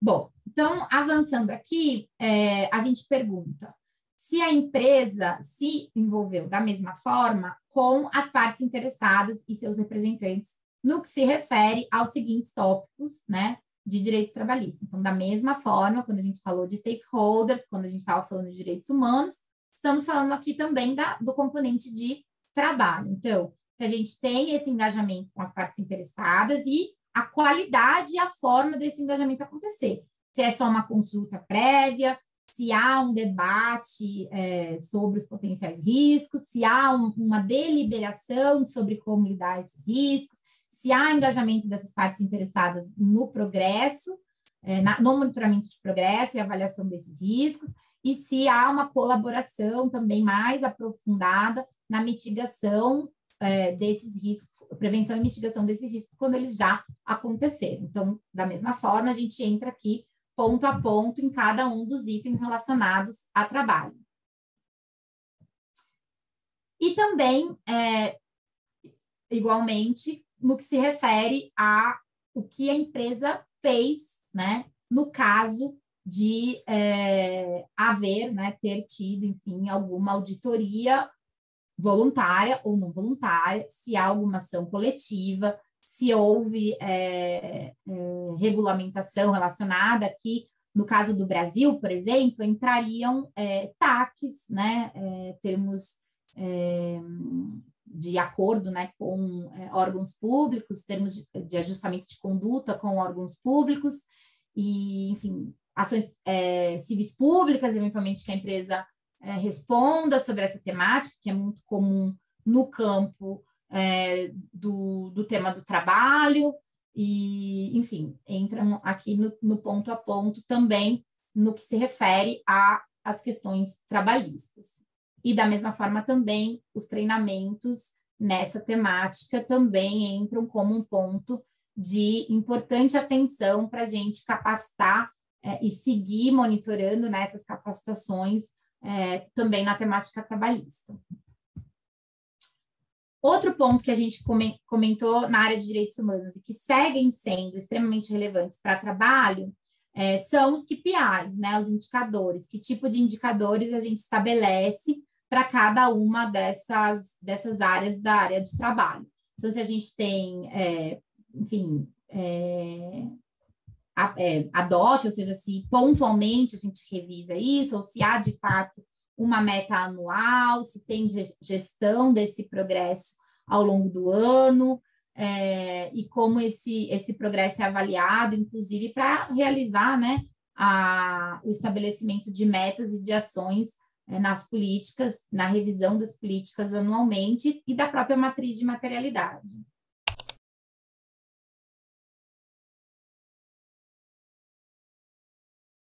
Bom, então, avançando aqui, a gente pergunta se a empresa se envolveu da mesma forma com as partes interessadas e seus representantes no que se refere aos seguintes tópicos, né, de direitos trabalhistas. Então, da mesma forma, quando a gente falou de stakeholders, quando a gente estava falando de direitos humanos, estamos falando aqui também do componente de trabalho. Então, se a gente tem esse engajamento com as partes interessadas e a qualidade e a forma desse engajamento acontecer. Se é só uma consulta prévia, se há um debate sobre os potenciais riscos, se há uma deliberação sobre como lidar esses riscos, se há engajamento dessas partes interessadas no progresso, no monitoramento de progresso e avaliação desses riscos, e se há uma colaboração também mais aprofundada na mitigação desses riscos, prevenção e mitigação desses riscos quando eles já aconteceram. Então, da mesma forma, a gente entra aqui ponto a ponto em cada um dos itens relacionados a trabalho. E também, igualmente, no que se refere a o que a empresa fez, né, no caso de haver, né, ter tido, enfim, alguma auditoria voluntária ou não voluntária, se há alguma ação coletiva, se houve regulamentação relacionada aqui, no caso do Brasil, por exemplo, entrariam TACs, né, termos de acordo, né, com órgãos públicos, termos de ajustamento de conduta com órgãos públicos e, enfim, ações civis públicas, eventualmente que a empresa responda sobre essa temática, que é muito comum no campo do tema do trabalho, e, enfim, entram aqui no ponto a ponto também no que se refere às questões trabalhistas. E, da mesma forma, também os treinamentos nessa temática também entram como um ponto de importante atenção para a gente capacitar e seguir monitorando nessas capacitações também na temática trabalhista. Outro ponto que a gente comentou na área de direitos humanos e que seguem sendo extremamente relevantes para trabalho são os KPIs, né, os indicadores. Que tipo de indicadores a gente estabelece para cada uma dessas áreas da área de trabalho. Então, se a gente tem, enfim, a DOC, ou seja, se pontualmente a gente revisa isso, ou se há, de fato, uma meta anual, se tem gestão desse progresso ao longo do ano, e como esse progresso é avaliado, inclusive para realizar, né, o estabelecimento de metas e de ações nas políticas, na revisão das políticas anualmente e da própria matriz de materialidade.